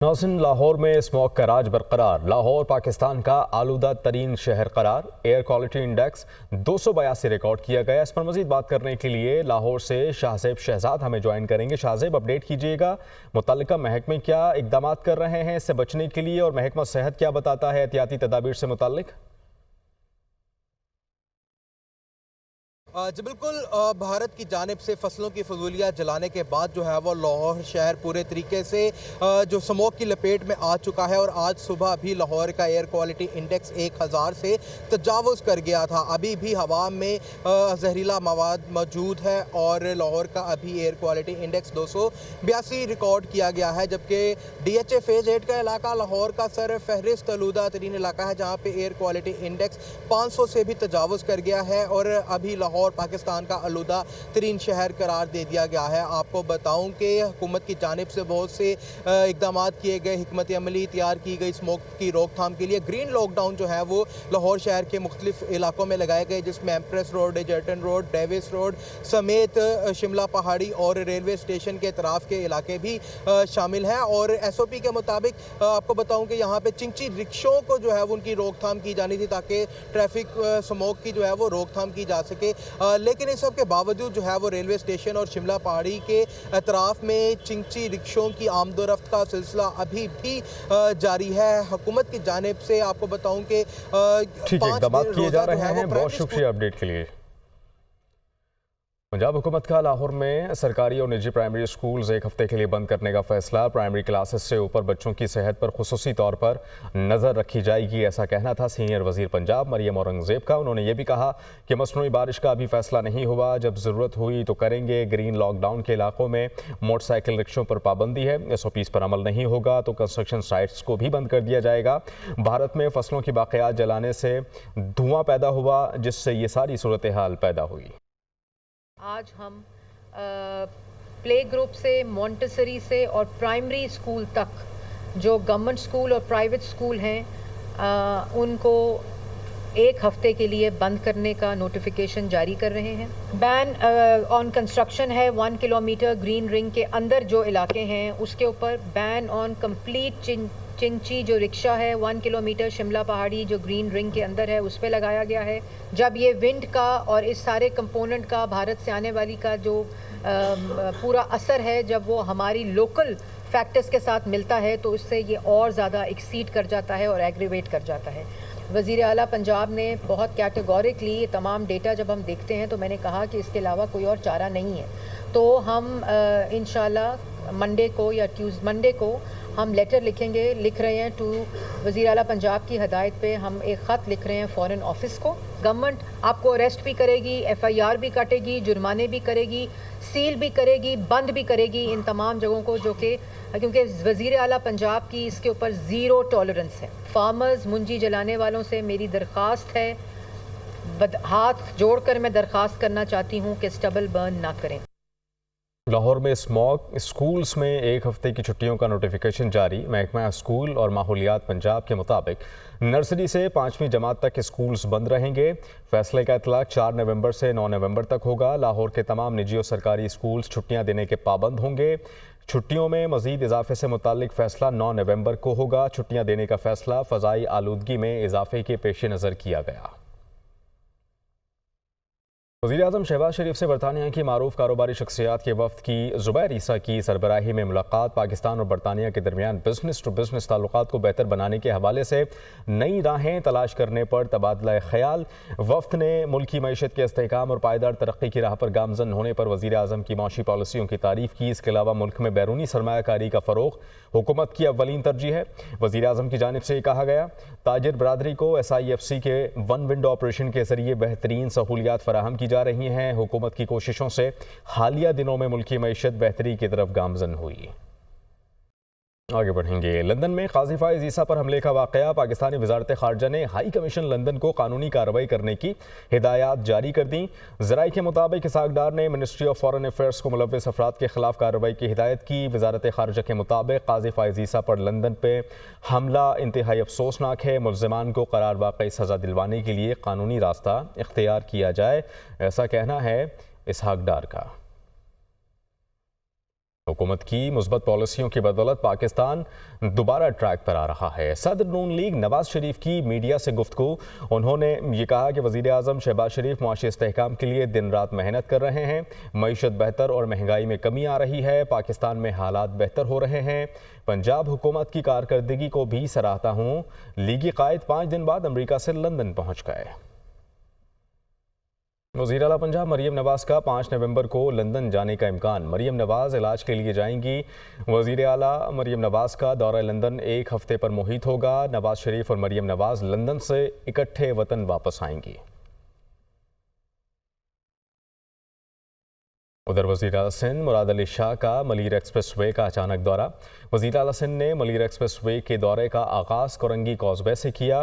नाज़रीन, लाहौर में स्मॉग का राज बरकरार। लाहौर पाकिस्तान का आलूदा तरीन शहर करार। एयर क्वालिटी इंडेक्स 282 रिकॉर्ड किया गया। इस पर मजीद बात करने के लिए लाहौर से शाहजेब शहजाद हमें ज्वाइन करेंगे। शाहजेब, अपडेट कीजिएगा, मुतल्लिका महकमे क्या इकदाम कर रहे हैं इससे बचने के लिए, और महकमा सेहत क्या बताता है एहतियाती तदाबीर से मुताल्लिक? जी बिल्कुल, भारत की जानिब से फसलों की फजूलियाँ जलाने के बाद जो है वो लाहौर शहर पूरे तरीके से जो स्मोक की लपेट में आ चुका है। और आज सुबह भी लाहौर का एयर क्वालिटी इंडेक्स 1000 से तजावुज़ कर गया था। अभी भी हवा में जहरीला मवाद मौजूद है और लाहौर का अभी एयर क्वालिटी इंडेक्स 282 रिकॉर्ड किया गया है। जबकि DHA फेज़ 8 का इलाका लाहौर का सर फहरिस्त आलूदा तरीन इलाका है, जहाँ पे एयर क्वालिटी इंडेक्स 500 से भी तजावुज़ कर गया है और अभी लाहौर पाकिस्तान का आलूदा तरीन शहर करार दे दिया गया है। आपको बताऊं कि हुकूमत की जानिब से बहुत से इकदाम किए गए, हिकमत अमली तैयार की गई स्मोक की रोकथाम के लिए। ग्रीन लॉकडाउन जो है वो लाहौर शहर के मुख्तलिफ इलाकों में लगाए गए, जिसमें Empress Road, Egerton Road, Davis Road समेत शिमला पहाड़ी और रेलवे स्टेशन के तरफ के इलाके भी शामिल हैं। और SOP के मुताबिक आपको बताऊं कि यहाँ पे चिंची रिक्शों को जो है वो उनकी रोकथाम की जानी थी, ताकि ट्रैफिक स्मोक की जो है वो रोकथाम की जा सके। लेकिन इस सब के बावजूद जो है वो रेलवे स्टेशन और शिमला पहाड़ी के अतराफ में चिंची रिक्शों की आमदोरफ्त का सिलसिला अभी भी जारी है। हुकूमत की जानिब से आपको बताऊं कि ठीक है, इक़दाम किए जा रहे हैं। बहुत शुक्रिया अपडेट के लिए। पंजाब हुकूमत का लाहौर में सरकारी और निजी प्राइमरी स्कूल्स एक हफ्ते के लिए बंद करने का फैसला। प्राइमरी क्लासेस से ऊपर बच्चों की सेहत पर खुसूसी तौर पर नज़र रखी जाएगी, ऐसा कहना था सीनियर वजीर पंजाब मरियम औरंगजेब का। उन्होंने ये भी कहा कि मसनूई बारिश का अभी फैसला नहीं हुआ, जब ज़रूरत हुई तो करेंगे। ग्रीन लॉकडाउन के इलाकों में मोटरसाइकिल रिक्शों पर पाबंदी है, SOPs पर अमल नहीं होगा तो कंस्ट्रक्शन साइट्स को भी बंद कर दिया जाएगा। भारत में फसलों की बाक़ियात जलाने से धुआं पैदा हुआ, जिससे ये सारी सूरत हाल पैदा हुई। आज हम प्ले ग्रुप से, मॉन्टेसरी से और प्राइमरी स्कूल तक जो गवर्नमेंट स्कूल और प्राइवेट स्कूल हैं उनको एक हफ्ते के लिए बंद करने का नोटिफिकेशन जारी कर रहे हैं। बैन ऑन कंस्ट्रक्शन है 1 किलोमीटर ग्रीन रिंग के अंदर जो इलाके हैं उसके ऊपर। बैन ऑन कंप्लीट चिंची जो रिक्शा है 1 किलोमीटर शिमला पहाड़ी जो ग्रीन रिंग के अंदर है उस पर लगाया गया है। जब ये विंड का और इस सारे कंपोनेंट का भारत से आने वाली का जो पूरा असर है, जब वो हमारी लोकल फैक्टर्स के साथ मिलता है तो उससे ये और ज़्यादा एक्सीड कर जाता है और एग्रीवेट कर जाता है। वज़ीर आला पंजाब ने बहुत कैटेगोरिकली ये तमाम डेटा जब हम देखते हैं तो मैंने कहा कि इसके अलावा कोई और चारा नहीं है। तो हम इंशाल्लाह मंडे को या मंडे को हम लेटर लिख रहे हैं टू वज़ीर आला पंजाब की हदायत पे हम एक ख़त लिख रहे हैं फॉरेन ऑफिस को। गवर्नमेंट आपको अरेस्ट भी करेगी, FIR भी काटेगी, जुर्माने भी करेगी, सील भी करेगी, बंद भी करेगी इन तमाम जगहों को, जो कि क्योंकि वज़ीर आला पंजाब की इसके ऊपर ज़ीरो टॉलरेंस है। फार्मर्स, मुंजी जलाने वालों से मेरी दरख्वास्त है, हाथ जोड़कर मैं दरख्वास्त करना चाहती हूँ कि स्टबल बर्न ना करें। लाहौर में स्मॉग, स्कूल्स में एक हफ्ते की छुट्टियों का नोटिफिकेशन जारी। महकमा स्कूल और माहौलियात पंजाब के मुताबिक नर्सरी से 5वीं जमात तक स्कूल्स बंद रहेंगे। फैसले का इतलाक 4 नवंबर से 9 नवंबर तक होगा। लाहौर के तमाम निजी और सरकारी स्कूल्स छुट्टियां देने के पाबंद होंगे। छुट्टियों में मजीद इजाफे से मुतालिक फैसला 9 नवंबर को होगा। छुट्टियां देने का फैसला फ़ज़ाई आलूदगी में इजाफे के पेश नज़र किया गया। वज़ीर-ए-आज़म शहबाज शरीफ से बरतानिया की मारूफ कारोबारी शख्सियात के वफ़द की ज़ुबैर ईसा की सरबराही में मुलाकात। पाकिस्तान और बरतानिया के दरमियान बिजनेस टू बिजनेस ताल्लुकात को बेहतर बनाने के हवाले से नई राहें तलाश करने पर तबादला ख्याल। वफ़द ने मुल्की मईशत के इस्तेहकाम और पायदार तरक्की की राह पर गामजन होने पर वज़ीर-ए-आज़म की माशी पॉलिसियों की तारीफ़ की। इसके अलावा मुल्क में बैरूनी सरमायाकारी का फ़रोग़ हुकूमत की अव्वलीन तरजीह है। वज़ीर-ए-आज़म की जानिब से कहा गया, ताजिर बरादरी को SIFC के वन विंडो ऑपरेशन के ज़रिए बेहतरीन सहूलियात फराहम की जा रही हैं। हुकूमत की कोशिशों से हालिया दिनों में मुल्की मईशत बेहतरी की तरफ गामजन हुई। आगे बढ़ेंगे। लंदन में काजी फाइज ईसा पर हमले का वाक़या। पाकिस्तानी वज़ारत ख़ारजा ने हाई कमीशन लंदन को कानूनी कार्रवाई करने की हिदायत जारी कर दी। ज़राए के मुताबिक इसहाक़डार ने मिनिस्ट्री ऑफ फॉरेन अफेयर्स को मुलव्वस अफराद के खिलाफ कार्रवाई की हिदायत की। वज़ारत ख़ारजा के मुताबिक काजी फाइज ईसा पर लंदन पे हमला इंतहाई अफसोसनाक है। मुल्ज़िमान को करार वाक़ई सज़ा दिलवाने के लिए कानूनी रास्ता इख्तियार किया जाए, ऐसा कहना है इसहाक़डार का। हुकूमत की मुस्बत पॉलिसियों की बदौलत पाकिस्तान दोबारा ट्रैक पर आ रहा है। सदर नून लीग नवाज शरीफ की मीडिया से गुफ्तगू, उन्होंने ये कहा कि वज़ीर आज़म शहबाज शरीफ मुआशी इस्तेहकाम के लिए दिन रात मेहनत कर रहे हैं। मईशत बेहतर और महंगाई में कमी आ रही है। पाकिस्तान में हालात बेहतर हो रहे हैं। पंजाब हुकूमत की कारकर्दगी को भी सराहता हूँ। लीगी कायद 5 दिन बाद अमरीका से लंदन पहुँच गए। वज़ीर आला पंजाब मरीम नवाज़ का 5 नवंबर को लंदन जाने का इम्कान। मरीम नवाज़ इलाज के लिए जाएंगी। वज़ीर आला मरीम नवाज़ का दौरा लंदन 1 हफ्ते पर मुहित होगा। नवाज़ शरीफ और मरीम नवाज़ लंदन से इकट्ठे वतन वापस आएंगी। उधर वज़ीर आला सिंध मुराद अली शाह का मलीर एक्सप्रेसवे का अचानक दौरा। वज़ीर आला सिंध ने मलीर एक्सप्रेसवे के दौरे का आगाज़ कोरंगी कॉजवे से किया।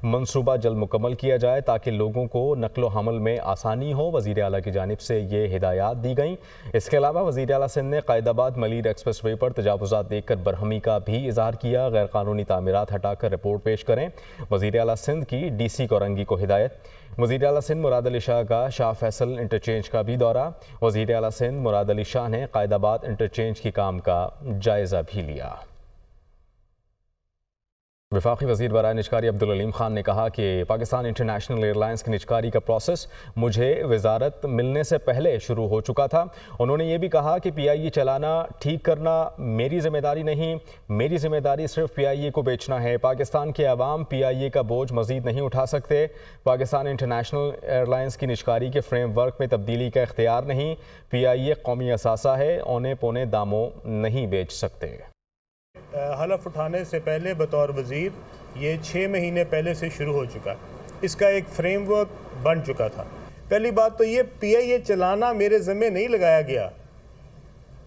मंसूबा जल्द मुकम्मल किया जाए ताकि लोगों को नकलो हमल में आसानी हो। वज़ीर आला की जानिब से ये हिदायत दी गई। इसके अलावा वज़ीर आला सिंध ने क़ायदाबाद मलीर एक्सप्रेसवे पर तजावुज़ात देखकर बरहमी का भी इजहार किया। गैर कानूनी तामीरात हटाकर रिपोर्ट पेश करें। वज़ीर आला सिंध की DC कोरंगी को हिदायत। वज़ीर आला सिंध मुराद अली शाह का शाह फैसल इंटरचेंज का भी दौरा। वज़ीर आला सिंध मुराद अली शाह ने क़ायदाबाद इंटरचेंज की काम का जायज़ा भी लिया। वफाकी वज़ीर बराए निजकारी अब्दुल अलीम खान ने कहा कि पाकिस्तान इंटरनेशनल एयरलाइंस की निजकारी का प्रोसेस मुझे वजारत मिलने से पहले शुरू हो चुका था। उन्होंने ये भी कहा कि PIA चलाना ठीक करना मेरी जिम्मेदारी नहीं, मेरी जिम्मेदारी सिर्फ PIA को बेचना है। पाकिस्तान के अवाम PIA का बोझ मज़ीद नहीं उठा सकते। पाकिस्तान इंटरनेशनल एयरलाइंस की निजकारी के फ्रेमवर्क में तब्दीली का इख्तियार नहीं। PIA कौमी असासा है, औने पौने दामों नहीं बेच सकते। हलफ उठाने से पहले बतौर वज़ीर ये 6 महीने पहले से शुरू हो चुका है। इसका एक फ्रेमवर्क बन चुका था। पहली बात तो ये PIA चलाना मेरे ज़िम्मे नहीं लगाया गया।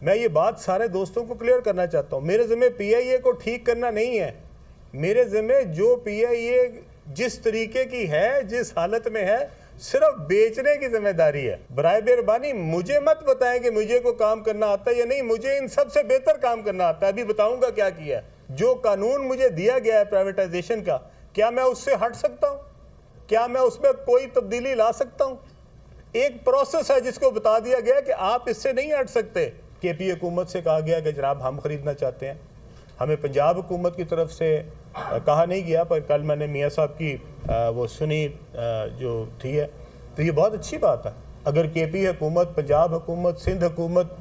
मैं ये बात सारे दोस्तों को क्लियर करना चाहता हूँ। मेरे ज़िम्मे PIA को ठीक करना नहीं है। मेरे ज़िम्मे जो PIA जिस तरीके की है, जिस हालत में है, सिर्फ बेचने की जिम्मेदारी है। बराए मेहरबानी मुझे मत बताएं कि मुझे को काम करना आता है या नहीं। मुझे इन सब से बेहतर काम करना आता है। अभी बताऊंगा क्या किया है। जो कानून मुझे दिया गया है प्राइवेटाइजेशन का, क्या मैं उससे हट सकता हूं? क्या मैं उसमें कोई तब्दीली ला सकता हूं? एक प्रोसेस है जिसको बता दिया गया कि आप इससे नहीं हट सकते। KP हुकूमत से कहा गया कि जनाब हम खरीदना चाहते हैं। हमें पंजाब हुकूमत की तरफ से कहा नहीं गया, पर कल मैंने मियाँ साहब की वो सुनी जो थी है, तो ये बहुत अच्छी बात है। अगर KP हुकूमत, पंजाब हुकूमत, सिंध हुकूमत,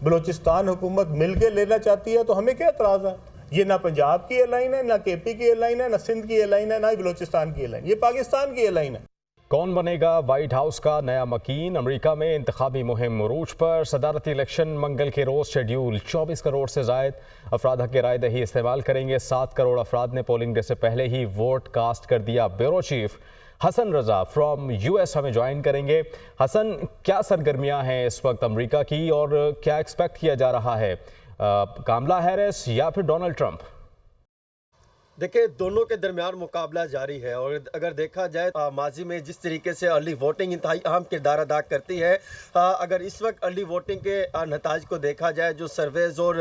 बलूचिस्तान हुकूमत मिल के लेना चाहती है तो हमें क्या एतराज़ है। ये ना पंजाब की एयरलाइन है, ना KP की एयरलाइन है, ना सिंध की एयरलाइन है, ना ही बलूचिस्तान की एयरलाइन। ये पाकिस्तान की एयरलाइन है। कौन बनेगा वाइट हाउस का नया मकीन? अमेरिका में इंतखाबी मुहिम उरूज पर। सदारती इलेक्शन मंगल के रोज शेड्यूल। 24 करोड़ से जायद अफराद हक़ राय दही इस्तेमाल करेंगे। 7 करोड़ अफराद ने पोलिंग डे से पहले ही वोट कास्ट कर दिया। Bureau chief Hasan Raza from US हमें ज्वाइन करेंगे। हसन, क्या सरगर्मियां हैं इस वक्त अमेरिका की और क्या एक्सपेक्ट किया जा रहा है, कामला हैरिस या फिर डोनाल्ड ट्रंप? देखिए, दोनों के दरमियान मुकाबला जारी है और अगर देखा जाए माजी में जिस तरीके से अर्ली वोटिंग इंतहाई अहम किरदार अदा करती है, अगर इस वक्त अर्ली वोटिंग के नताज को देखा जाए, जो सर्वेज और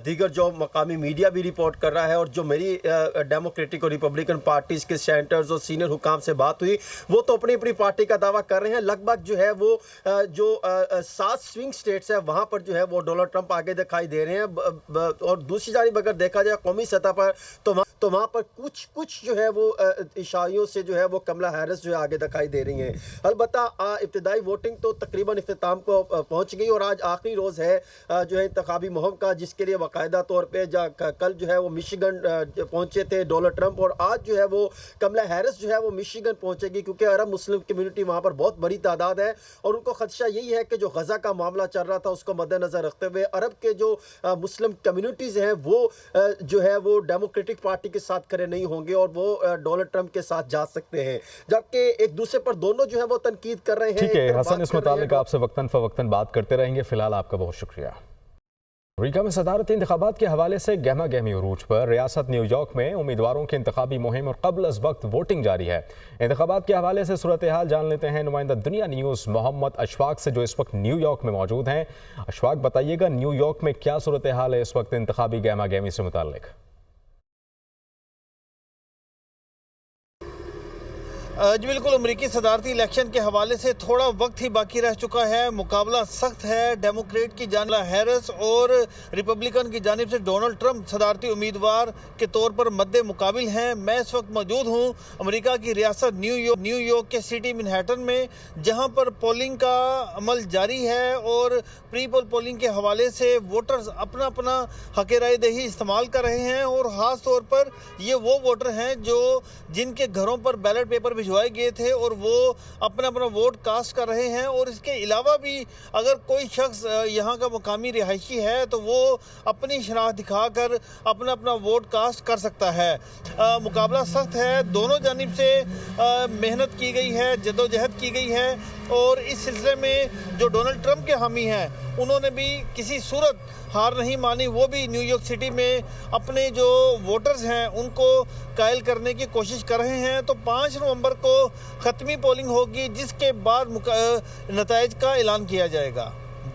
दीगर जो मकामी मीडिया भी रिपोर्ट कर रहा है और जो मेरी डेमोक्रेटिक और रिपब्लिकन पार्टीज़ के सेंटर्स और सीनियर हुकाम से बात हुई, वो तो अपनी अपनी पार्टी का दावा कर रहे हैं। लगभग जो है वो जो 7 स्विंग स्टेट्स है वहाँ पर जो है वो डोनाल्ड ट्रंप आगे दिखाई दे रहे हैं। और दूसरी जानिब अगर देखा जाए कौमी सतह पर तो वहाँ पर कुछ जो है वो इशारियों से जो है वो कमला हैरिस जो है आगे दिखाई दे रही हैं। अलबत्ता इब्तिदाई वोटिंग तो तकरीबन इख्तिताम को पहुँच गई और आज आखिरी रोज़ है जो है इंतखाबी मुहिम का, जिसके लिए बाकायदा तौर पे कल जो है वो मिशिगन पहुँचे थे डोनाल्ड ट्रंप, और आज जो है वो कमला हैरिस जो है वो मिशिगन पहुँचेगी, क्योंकि अरब मुस्लिम कम्यूनिटी वहाँ पर बहुत बड़ी तादाद है और उनको खदशा यही है कि जो गज़ा का मामला चल रहा था उसको मद्देनज़र रखते हुए अरब के जो मुस्लिम कम्यूनिटीज़ हैं वो जो है वो डेमोक्रेटिक पार्टी के साथ खड़े नहीं होंगे और वो डोनाल्ड ट्रंप के साथ जा सकते हैं, जबकि एक दूसरे पर दोनों जो है वो तनकीद कर रहे हैं। ठीक है हसन, इस मुताबिक आपसे वक्तन फवक्तन बात करते रहेंगे। फिलहाल आपका बहुत शुक्रिया। अमेरिका में सदारती इंतखाबात के हवाले से गहमा गहमी उरूज पर। रियासत न्यूयॉर्क में उम्मीदवारों की इंतखाबी मुहिम और कबल अज वक्त वोटिंग जारी है। इंतखाबात के हवाले से सूरत हाल जान लेते हैं नुमाइंदा दुनिया न्यूज़ मोहम्मद अशफाक से, जो इस वक्त न्यूयॉर्क में मौजूद हैं। अशफाक, बताइएगा न्यूयॉर्क में क्या सूरत हाल है इस वक्त इंतखाबी गहमा गहमी से मुताल्लिक? जी बिल्कुल, अमेरिकी सदारती इलेक्शन के हवाले से थोड़ा वक्त ही बाकी रह चुका है। मुकाबला सख्त है। डेमोक्रेट की जानिब हैरिस और रिपब्लिकन की जानिब से डोनाल्ड ट्रंप सदारती उम्मीदवार के तौर पर मद्दे मुकाबिल हैं। मैं इस वक्त मौजूद हूँ अमेरिका की रियासत न्यूयॉर्क के सिटी मैनहट्टन में, जहाँ पर पोलिंग का अमल जारी है और प्री पोलिंग के हवाले से वोटर्स अपना अपना हक राय दही इस्तेमाल कर रहे हैं। और ख़ास तौर पर ये वो वोटर हैं जो जिनके घरों पर बैलेट पेपर भिजवाए गए थे और वो अपना अपना वोट कास्ट कर रहे हैं। और इसके अलावा भी अगर कोई शख्स यहाँ का मुकामी रिहायशी है तो वो अपनी शनाख्त दिखाकर अपना अपना वोट कास्ट कर सकता है। मुकाबला सख्त है। दोनों जानिब से मेहनत की गई है, जदोजहद की गई है। और इस सिलसिले में जो डोनाल्ड ट्रंप के हामी हैं उन्होंने भी किसी सूरत हार नहीं मानी। वो भी न्यूयॉर्क सिटी में अपने जो वोटर्स हैं उनको कायल करने की कोशिश कर रहे हैं। तो 5 नवंबर को ख़त्मी पोलिंग होगी, जिसके बाद नताइज का ऐलान किया जाएगा।